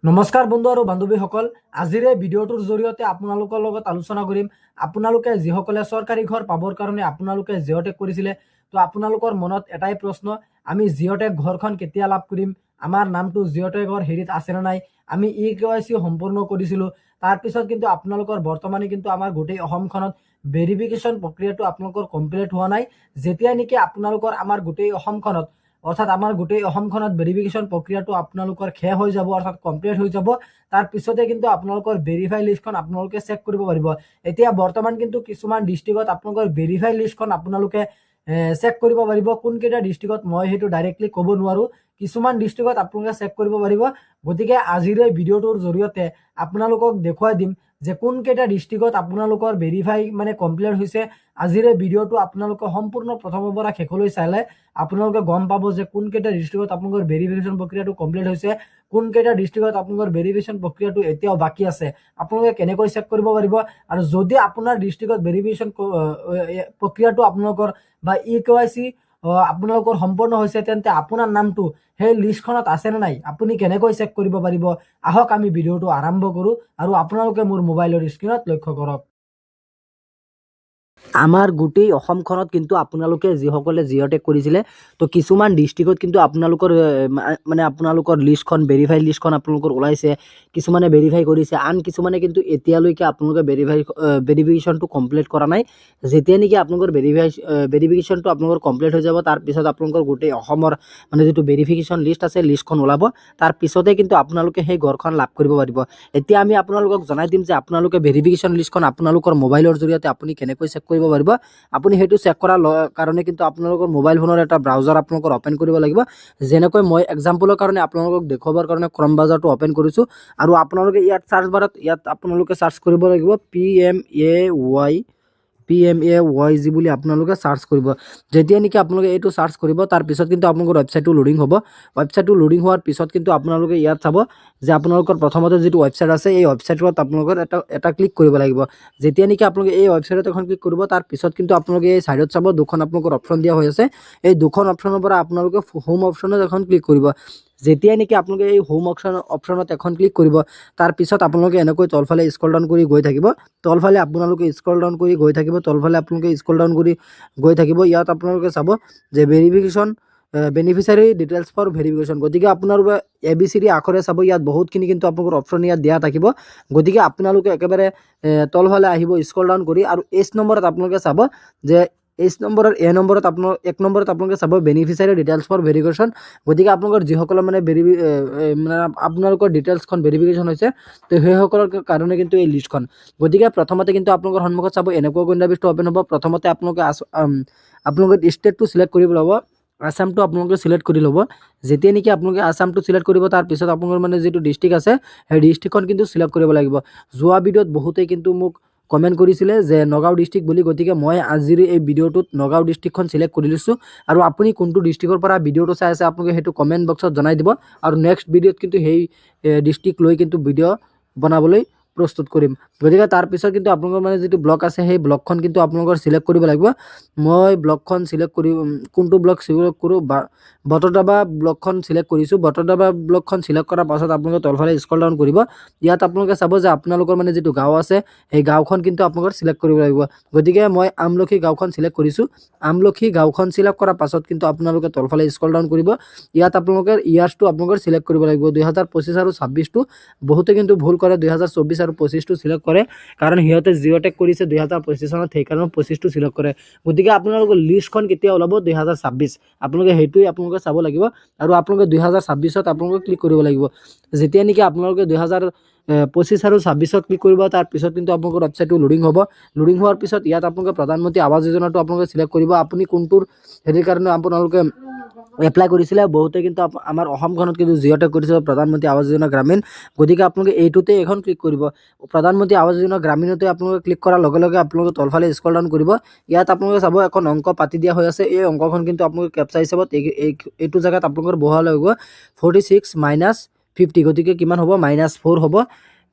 নমস্কাৰ বন্ধু আৰু বান্ধৱীসকল, আজিৰ এই ভিডিঅ'টোৰ জৰিয়তে আপোনালোকৰ লগত আলোচনা কৰিম। আপোনালোকে যিসকলে চৰকাৰী ঘৰ পাবৰ কাৰণে আপোনালোকে জিঅ'টেক কৰিছিলে, তো আপোনালোকৰ মনত এটাই প্ৰশ্ন, আমি জিঅ'টেক ঘৰখন কেতিয়া লাভ কৰিম, আমাৰ নামটো জিঅ'টেকৰ হেৰিত আছে নে নাই, আমি KYC সম্পূৰ্ণ কৰিছিলোঁ। তাৰপিছত কিন্তু আপোনালোকৰ বৰ্তমানে কিন্তু আমাৰ গোটেই অসমখনত ভেৰিফিকেশ্যন প্ৰক্ৰিয়াটো আপোনালোকৰ কমপ্লিট হোৱা নাই। যেতিয়া নেকি আপোনালোকৰ আমাৰ গোটেই অসমখনত অৰ্থাৎ আমাৰ গোটেই অসমখনত ভেৰিফিকেশ্যন প্ৰক্ৰিয়াটো আপোনালোকৰ শেষ হৈ যাব, অৰ্থাৎ কমপ্লিট হৈ যাব, তাৰ পিছতে কিন্তু আপোনালোকৰ ভেৰিফাই লিষ্টখন আপোনালোকে চেক কৰিব পাৰিব। এতিয়া বৰ্তমান কিন্তু কিছুমান ডিষ্ট্ৰিক্টত আপোনালোকৰ ভেৰিফাই লিষ্টখন আপোনালোকে চেক কৰিব পাৰিব। কোনকেইটা ডিষ্ট্ৰিক্টত মই সেইটো ডাইৰেক্টলি ক'ব নোৱাৰোঁ, কিছুমান ডিষ্ট্ৰিক্টত আপোনালোকে চেক কৰিব পাৰিব। গতিকে আজিৰ এই ভিডিঅ'টোৰ জৰিয়তে আপোনালোকক দেখুৱাই দিম যে কোনকেইটা ডিষ্ট্ৰিক্টত আপোনালোকৰ ভেৰিফাই কমপ্লিট হৈছে। আজিৰ এই ভিডিঅ'টো আপোনালোকে সম্পূৰ্ণ প্ৰথমৰ পৰা শেষলৈ চালে আপোনালোকে গম পাব যে কোনকেইটা ডিষ্ট্ৰিক্টত আপোনালোকৰ ভেৰিফিকেশ্যন প্ৰক্ৰিয়াটো কমপ্লিট হৈছে, কোনকেইটা ডিষ্ট্ৰিক্টত আপোনালোকৰ ভেৰিফিকেশ্যন প্ৰক্ৰিয়াটো এতিয়াও বাকী আছে, আপোনালোকে কেনেকৈ চেক কৰিব পাৰিব। আৰু যদি আপোনাৰ ডিষ্ট্ৰিক্টত ভেৰিফিকেশ্যন প্ৰক্ৰিয়াটো আপোনালোকৰ বা KYC আপোনালোকৰ সম্পূৰ্ণ হৈছে, তেন্তে আপোনাৰ নামটো সেই লিষ্টখনত আছে নে নাই আপুনি কেনেকৈ চেক কৰিব পাৰিব। আহক আমি ভিডিঅ'টো আৰম্ভ কৰোঁ আৰু আপোনালোকে মোৰ মোবাইলৰ স্ক্ৰীনত লক্ষ্য কৰক। আমাৰ গোটেই অসমখনত কিন্তু আপোনালোকে যিসকলে জিঅ'টেক কৰিছিলে, তো কিছুমান ডিষ্ট্ৰিক্টত কিন্তু আপোনালোকৰ আপোনালোকৰ লিষ্টখন ভেৰিফাই লিষ্টখন আপোনালোকৰ ওলাইছে, কিছুমানে ভেৰিফাই কৰিছে, আন কিছুমানে কিন্তু এতিয়ালৈকে আপোনালোকে ভেৰিফিকেশ্যনটো কমপ্লিট কৰা নাই। যেতিয়া নেকি আপোনালোকৰ ভেৰিফিকেশ্যনটো আপোনালোকৰ কমপ্লিট হৈ যাব, তাৰপিছত আপোনালোকৰ গোটেই অসমৰ যিটো ভেৰিফিকেশ্যন লিষ্ট আছে, লিষ্টখন ওলাব, তাৰ পিছতে কিন্তু আপোনালোকে সেই ঘৰখন লাভ কৰিব পাৰিব। এতিয়া আমি আপোনালোকক জনাই দিম যে আপোনালোকে ভেৰিফিকেশ্যন লিষ্টখন আপোনালোকৰ মোবাইলৰ জৰিয়তে আপুনি কেনেকৈ চেক কৰিব পাৰিব। আপুনি সেইটো চেক কৰাৰ কাৰণে কিন্তু আপোনালোকৰ মোবাইল ফোনৰ এটা ব্ৰাউজাৰ আপোনালোকৰ অপেন কৰিব লাগিব। যেনেকৈ মই এক্সাম্পলৰ কাৰণে আপোনালোকক দেখুৱাবৰ কাৰণে ক্ৰম ব্ৰাউজাৰটো অপেন কৰিছোঁ, আৰু আপোনালোকে ইয়াত চাৰ্চ বাৰত আপোনালোকে চাৰ্চ কৰিব লাগিব PMAYG বুলি আপোনালোকে চাৰ্চ কৰিব। যেতিয়া নেকি আপোনালোকে এইটো চাৰ্চ কৰিব, তাৰপিছত কিন্তু আপোনালোকৰ ৱেবছাইটটো লোডিং হ'ব। ৱেবছাইটটো লোডিং হোৱাৰ পিছত কিন্তু আপোনালোকে ইয়াত চাব যে আপোনালোকৰ প্ৰথমতে যিটো ৱেবছাইট আছে, এই ৱেবছাইটত আপোনালোকৰ এটা ক্লিক কৰিব লাগিব। যেতিয়া নেকি আপোনালোকে এই ৱেবছাইটত এখন ক্লিক কৰিব, তাৰপিছত কিন্তু আপোনালোকে এই ছাইডত চাব দুখন আপোনালোকৰ অপশ্যন দিয়া হৈ আছে। এই দুখন অপশ্যনৰ পৰা আপোনালোকে হোম অপশ্যনত এখন ক্লিক কৰিব। যেতিয়াই নেকি আপোনালোকে এই হোম অপশ্যনত এখন ক্লিক কৰিব, তাৰপিছত আপোনালোকে এনেকৈ তলফালে স্ক্ৰল ডাউন কৰি গৈ থাকিব। তলফালে আপোনালোকে স্ক্ৰল ডাউন কৰি গৈ থাকিব, ইয়াত আপোনালোকে চাব যে বেনিফিচিয়াৰী ডিটেইলছ ফৰ ভেৰিফিকেশ্যন। গতিকে আপোনালোকে ABCD আখৰে চাব, ইয়াত বহুতখিনি কিন্তু আপোনালোকৰ অপশ্যন ইয়াত দিয়া থাকিব। গতিকে আপোনালোকে একেবাৰে তলফালে আহিব স্ক্ৰল ডাউন কৰি, আৰু H নম্বৰত আপোনালোকে চাব যে H নম্বৰৰ A নম্বৰত এক নম্বৰত আপোনালোকে চাব বেনিফিচিয়াৰী ডিটেইলছ ফৰ ভেৰিফিকেশ্যন। গতিকে আপোনালোকৰ যিসকলৰ আপোনালোকৰ ডিটেইলছখন ভেৰিফিকেশ্যন হৈছে, তো সেইসকলৰ কাৰণে কিন্তু এই লিষ্টখন। গতিকে প্ৰথমতে কিন্তু আপোনালোকৰ সন্মুখত চাব এনেকুৱা ইণ্টাৰফেচটো অপেন হ'ব। প্ৰথমতে আপোনালোকে ষ্টেটটো চিলেক্ট কৰিব ল'ব, আসামটো আপোনালোকে চিলেক্ট কৰি ল'ব। যেতিয়া নেকি আপোনালোকে আসামটো চিলেক্ট কৰিব, তাৰপিছত আপোনালোকৰ যিটো ডিষ্ট্ৰিক্ট আছে, সেই ডিষ্ট্ৰিক্টখন কিন্তু চিলেক্ট কৰিব লাগিব। যোৱা ভিডিঅ'ত বহুতেই কিন্তু মোক কমেণ্ট কৰিছিলে যে নগাঁও ডিষ্ট্ৰিক্ট বুলি, গতিকে মই আজিৰ এই ভিডিঅ'টোত নগাঁও ডিষ্ট্ৰিক্টখন চিলেক্ট কৰি লৈছোঁ। আৰু আপুনি কোনটো ডিষ্ট্ৰিক্টৰ পৰা ভিডিঅ'টো চাই আছে আপোনালোকে সেইটো কমেণ্ট বক্সত জনাই দিব, আৰু নেক্সট ভিডিঅ'ত কিন্তু সেই ডিষ্ট্ৰিক্ট লৈ কিন্তু ভিডিঅ' বনাবলৈ প্ৰস্তুত কৰিম। গতিকে তাৰপিছত কিন্তু আপোনালোকৰ যিটো ব্লক আছে, সেই ব্লকখন কিন্তু আপোনালোকৰ চিলেক্ট কৰিব লাগিব। মই ব্লকখন চিলেক্ট কৰি কোনটো ব্লক চিলেক্ট কৰোঁ, বটদ্ৰৱা ব্লকখন চিলেক্ট কৰিছোঁ। বটদ্ৰৱা ব্লকখন চিলেক্ট কৰাৰ পাছত আপোনালোকে তলফালে স্ক্ৰল ডাউন কৰিব। ইয়াত আপোনালোকে চাব যে আপোনালোকৰ যিটো গাঁও আছে, সেই গাঁওখন কিন্তু আপোনালোকৰ চিলেক্ট কৰিব লাগিব। গতিকে মই আমলখি গাঁওখন চিলেক্ট কৰিছোঁ। আমলখি গাঁওখন চিলেক্ট কৰাৰ পাছত কিন্তু আপোনালোকে তলফালে স্ক্ৰল ডাউন কৰিব। ইয়াত আপোনালোকে ইয়াৰ্ছটো আপোনালোকৰ চিলেক্ট কৰিব লাগিব। 2025 আৰু 26টো বহুতে কিন্তু ভুল কৰে, 2024 আৰু 25টো চিলেক্ট কৰে, কাৰণ সিহঁতে জিঅ'টেক কৰিছে 2025 চনত, সেইকাৰণে 25টো চিলেক্ট কৰে। গতিকে আপোনালোকৰ লিষ্টখন কেতিয়া ওলাব, 2026, আপোনালোকে সেইটোৱে আপোনালোকে চাব লাগিব। আৰু আপোনালোকে 2026ত আপোনালোকে ক্লিক কৰিব লাগিব। যেতিয়া নেকি আপোনালোকে 2025 আৰু 26ত ক্লিক কৰিব, তাৰপিছত কিন্তু আপোনালোকৰ ৱেবছাইটটো লোডিং হ'ব। লোডিং হোৱাৰ পিছত ইয়াত আপোনালোকে প্ৰধানমন্ত্ৰী আৱাস যোজনাটো আপোনালোকে চিলেক্ট কৰিব। আপুনি কোনটোৰ হেৰিৰ কাৰণে আপোনালোকে এপ্লাই কৰিছিলে। বহুতে কিন্তু আমাৰ অসমখনত কিন্তু জিঅ'টেক কৰিছিলে প্ৰধানমন্ত্ৰী আৱাস যোজনা গ্ৰামীণ। গতিকে আপোনালোকে এইটোতে এখন ক্লিক কৰিব। প্ৰধানমন্ত্ৰী আৱাস যোজনা গ্ৰামীণতে আপোনালোকে ক্লিক কৰাৰ লগে লগে আপোনালোকে তলফালে স্ক্ৰল ডাউন কৰিব। ইয়াত আপোনালোকে চাব এখন অংক পাতি দিয়া হৈ আছে। এই অংকখন কিন্তু আপোনালোকে কেপচা হিচাপত এইটো জেগাত আপোনালোকৰ বহালে হ'ব 46 - 50। গতিকে কিমান হ'ব, -4 হ'ব।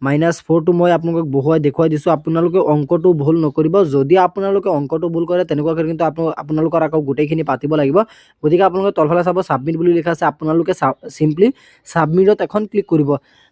-4টো মই আপোনালোকক বহুৱাই দেখুৱাই দিছোঁ। আপোনালোকে অংকটো ভুল নকৰিব। যদি আপোনালোকে অংকটো ভুল কৰে, তেনেকুৱাকৈ কিন্তু আপোনালোকৰ আকৌ গোটেইখিনি পাতিব লাগিব। গতিকে আপোনালোকে তলফালে চাব ছাবমিট বুলি লিখা আছে, আপোনালোকে চিম্পলি ছাবমিটত এখন ক্লিক কৰিব।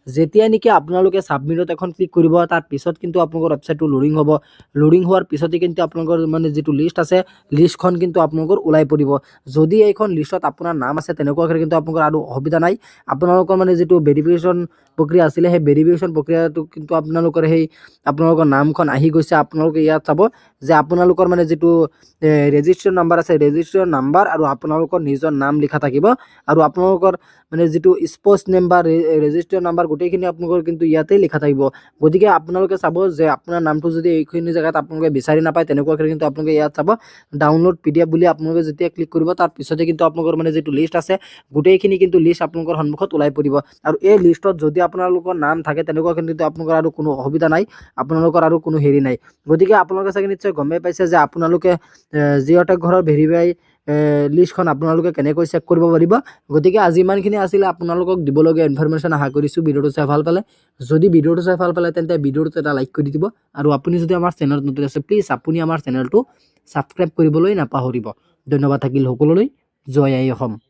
যেতিয়া নেকি আপোনালোকে সাবমিটত এখন ক্লিক কৰিব তাৰ পিছত কিন্তু আপোনালোকৰ ৱেবছাইটটো লোডিং হ'ব লোডিং হোৱাৰ পিছতে কিন্তু আপোনালোকৰ মানে যিটো লিষ্ট আছে লিষ্টখন কিন্তু আপোনালোকৰ ওলাই পৰিব যদি এইখন লিষ্টত আপোনাৰ নাম আছে তেনেকুৱাকৈ কিন্তু আপোনালোকৰ আৰু অসুবিধা নাই আপোনালোকৰ মানে যিটো ভেৰিফিকেশ্যন প্ৰক্ৰিয়া আছিলে সেই ভেৰিফিকেশ্যন প্ৰক্ৰিয়াটো কিন্তু আপোনালোকৰ সেই আপোনালোকৰ নামখন আহি গৈছে আপোনালোকে ইয়াত চাব যে আপোনালোকৰ মানে যিটো ৰেজিষ্ট্ৰেশ্যন নাম্বাৰ আছে ৰেজিষ্ট্ৰেশ্যন নাম্বাৰ আৰু আপোনালোকৰ নিজৰ নাম লিখা থাকিব আৰু আপোনালোকৰ মানে যিটো স্পষ্ট নেম বা ৰেজিষ্ট্ৰেশ্যন নাম্বাৰ গোটেইখিনি আপোনালোকৰ কিন্তু ইয়াতেই লিখা থাকিব গতিকে আপোনালোকে চাব যে আপোনাৰ নামটো যদি এইখিনি জেগাত আপোনালোকে বিচাৰি নাপায় তেনেকুৱাকৈ কিন্তু আপোনালোকে ইয়াত চাব ডাউনলোড PDF বুলি আপোনালোকে যেতিয়া ক্লিক কৰিব তাৰ পিছতে কিন্তু আপোনালোকৰ মানে যিটো লিষ্ট আছে গোটেইখিনি কিন্তু লিষ্ট আপোনালোকৰ সন্মুখত ওলাই পৰিব আৰু এই লিষ্টত যদি আপোনালোকৰ নাম থাকে তেনেকুৱা কিন্তু আপোনালোকৰ আৰু কোনো অসুবিধা নাই আপোনালোকৰ আৰু কোনো হেৰি নাই গতিকে আপোনালোকে চাগে নিশ্চয় গমেই পাইছে যে আপোনালোকে জিঅ'টেক ঘৰৰ ভেৰিফাই লিষ্টখন আপোনালোকে কেনেকৈ চেক কৰিব পাৰিব গতিকে আজি ইমানখিনি আছিলে আপোনালোকক দিবলগীয়া ইনফৰমেশ্যন আশা কৰিছোঁ ভিডিঅ'টো চাই ভাল পালে যদি ভিডিঅ'টো চাই ভাল পালে তেন্তে ভিডিঅ'টো এটা লাইক কৰি দিব আৰু আপুনি যদি আমাৰ চেনেলত নতুন আছে প্লিজ আপুনি আমাৰ চেনেলটো ছাবস্ক্ৰাইব কৰিবলৈ নাপাহৰিব ধন্যবাদ থাকিল সকলোলৈ জয় আই অসম।